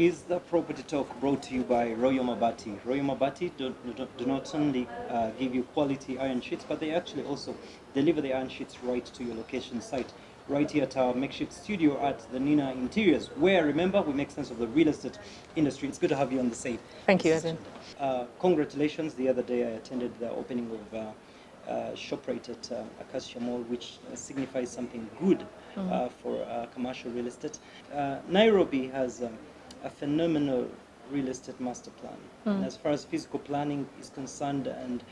is the Property Talk brought to you by Royal Mabati. Royal Mabati do not only give you quality iron sheets, but they actually also deliver the iron sheets right to your location site, right here at our makeshift studio at the Nina Interiors, where, remember, we make sense of the real estate industry. It's good to have you on the site. Thank you, Edwin. Congratulations. The other day I attended the opening of ShopRite at Acacia Mall, which signifies something good for commercial real estate. Nairobi has a phenomenal real estate master plan. And as far as physical planning is concerned and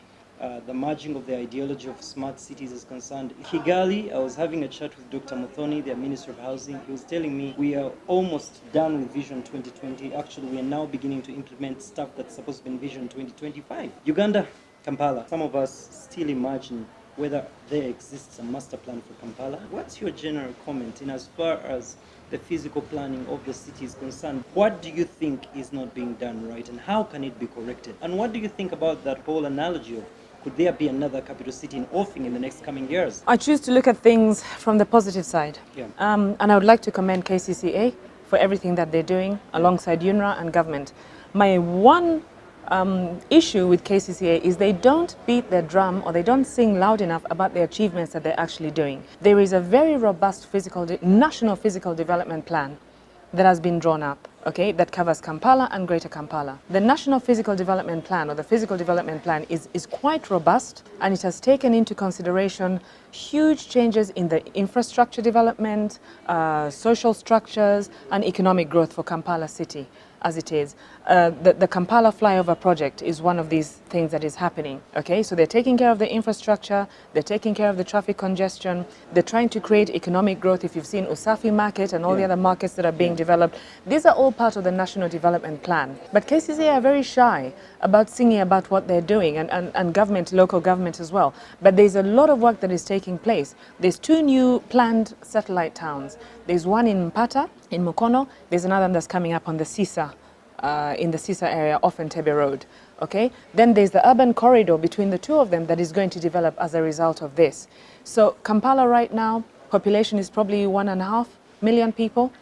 the merging of the ideology of smart cities is concerned. Kigali, I was having a chat with Dr. Muthoni, their Minister of Housing. He was telling me we are almost done with Vision 2020. Actually, we are now beginning to implement stuff that's supposed to be in Vision 2025. Uganda, Kampala. Some of us still imagine whether there exists a master plan for Kampala. What's your general comment in as far as the physical planning of the city is concerned? What do you think is not being done right, and how can it be corrected? And what do you think about that whole analogy of could there be another capital city in offing in the next coming years? I choose to look at things from the positive side. Yeah. And I would like to commend KCCA for everything that they're doing alongside UNRWA and government. My one issue with KCCA is they don't beat their drum or they don't sing loud enough about the achievements that they're actually doing. There is a very robust national physical development plan that has been drawn up, okay, that covers Kampala and Greater Kampala. The National Physical Development Plan, or the Physical Development Plan, is quite robust, and it has taken into consideration huge changes in the infrastructure development, social structures, and economic growth for Kampala City as it is. The Kampala flyover project is one of these things that is happening, okay? So they're taking care of the infrastructure, they're taking care of the traffic congestion, they're trying to create economic growth. If you've seen Usafi Market and all the other markets that are being developed, these are all part of the National Development Plan. But KCCA are very shy about singing about what they're doing, and government, local government as well. But there's a lot of work that is taking place. There's 2 new planned satellite towns. There's one in Mpata, in Mukono. There's another one that's coming up on the Sisa, in the Sisa area off Entebbe Road. Okay? Then there's the urban corridor between the 2 of them that is going to develop as a result of this. So Kampala right now, population is probably 1.5 million people.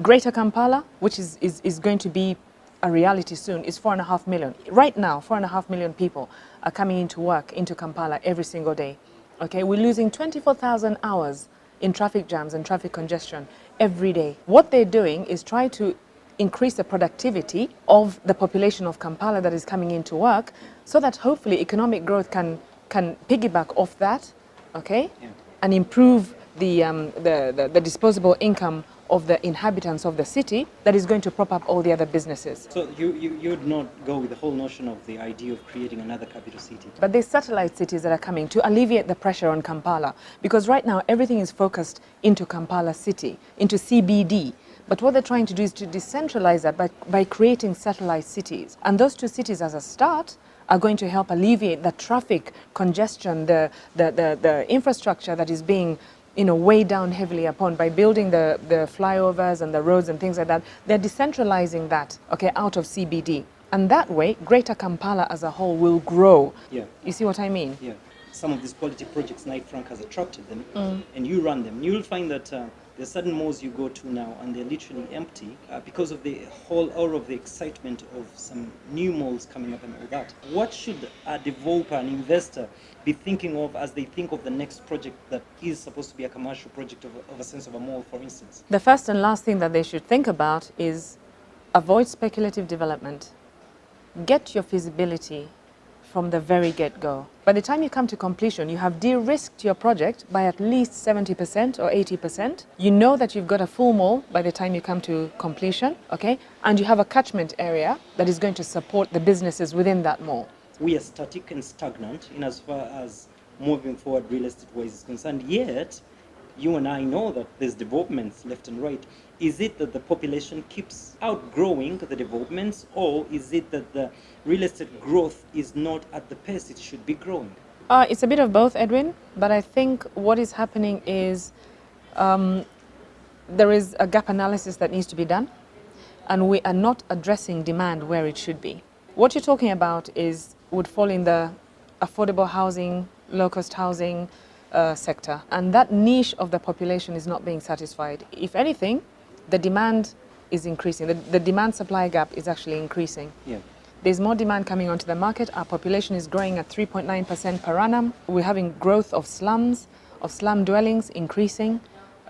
Greater Kampala, which is going to be a reality soon, is 4.5 million. Right now, 4.5 million people are coming into work into Kampala every single day. Okay? We're losing 24,000 hours in traffic jams and traffic congestion every day. What they're doing is try to increase the productivity of the population of Kampala that is coming into work, so that hopefully economic growth can piggyback off that, okay, and improve the disposable income of the inhabitants of the city that is going to prop up all the other businesses. So you would not go with the whole notion of the idea of creating another capital city? But there's satellite cities that are coming to alleviate the pressure on Kampala, because right now everything is focused into Kampala city, into CBD. But what they're trying to do is to decentralize that by creating satellite cities. And those 2 cities as a start are going to help alleviate the traffic congestion, the infrastructure that is being weighed down heavily upon by building the flyovers and the roads and things like that. They're decentralizing that, okay, out of CBD. And that way, Greater Kampala as a whole will grow. Yeah. You see what I mean? Yeah. Some of these quality projects, Knight Frank has attracted them, and you run them. You'll find that there's certain malls you go to now and they're literally empty because of the whole aura of the excitement of some new malls coming up and all that. What should a developer, an investor, be thinking of as they think of the next project that is supposed to be a commercial project of a sense of a mall, for instance? The first and last thing that they should think about is avoid speculative development. Get your feasibility from the very get-go. By the time you come to completion, you have de-risked your project by at least 70% or 80%. You know that you've got a full mall by the time you come to completion, okay? And you have a catchment area that is going to support the businesses within that mall. We are static and stagnant in as far as moving forward real estate-wise is concerned, yet you and I know that there's developments left and right. Is it that the population keeps outgrowing the developments, or is it that the real estate growth is not at the pace it should be growing? It's a bit of both, Edwin, but I think what is happening is there is a gap analysis that needs to be done, and we are not addressing demand where it should be. What you're talking about would fall in the affordable housing, low-cost housing sector, and that niche of the population is not being satisfied. If anything, the demand is increasing. The demand-supply gap is actually increasing. Yeah. There's more demand coming onto the market. Our population is growing at 3.9% per annum. We're having growth of slums, of slum dwellings increasing.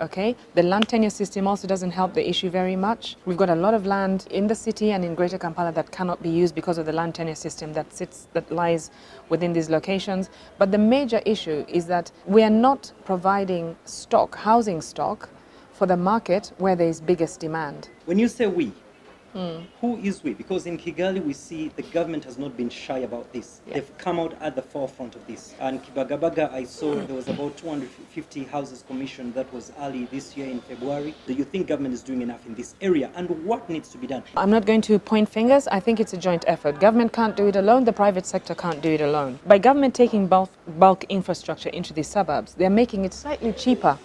Okay, the land tenure system also doesn't help the issue very much. We've got a lot of land in the city and in Greater Kampala that cannot be used because of the land tenure system that lies within these locations. But the major issue is that we are not providing stock, housing stock, for the market where there is biggest demand. When you say we, who is we? Because in Kigali we see the government has not been shy about this. Yeah. They've come out at the forefront of this. And Kibagabaga, I saw there was about 250 houses commissioned. That was early this year in February. Do you think government is doing enough in this area? And what needs to be done? I'm not going to point fingers. I think it's a joint effort. Government can't do it alone. The private sector can't do it alone. By government taking bulk infrastructure into these suburbs, they're making it slightly cheaper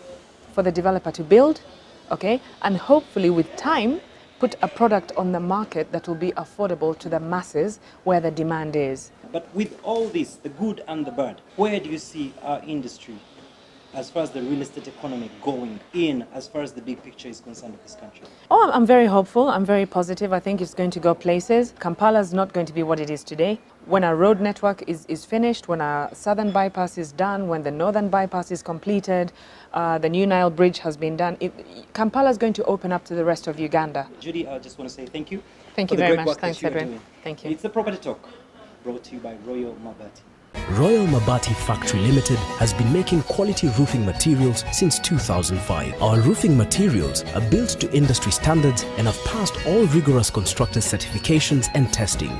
for the developer to build, okay? And hopefully with time, put a product on the market that will be affordable to the masses where the demand is. But with all this, the good and the bad, where do you see our industry as far as the real estate economy going in, as far as the big picture is concerned of this country? Oh, I'm very hopeful. I'm very positive. I think it's going to go places. Kampala is not going to be what it is today. When our road network is finished, when our southern bypass is done, when the northern bypass is completed, the new Nile Bridge has been done, Kampala is going to open up to the rest of Uganda. Judy, I just want to say thank you. Thank for you the very great much. work that Thanks, you are Edwin. doing. Thank you. It's the Property Talk, brought to you by Royal Mabati. Royal Mabati Factory Limited has been making quality roofing materials since 2005. Our roofing materials are built to industry standards and have passed all rigorous constructor certifications and testing.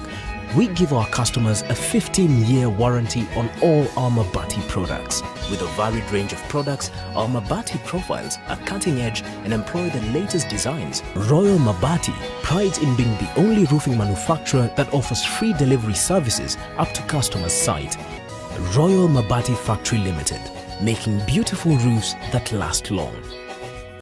We give our customers a 15-year warranty on all our Mabati products. With a varied range of products, our Mabati profiles are cutting edge and employ the latest designs. Royal Mabati prides in being the only roofing manufacturer that offers free delivery services up to customers' site. Royal Mabati Factory Limited, making beautiful roofs that last long.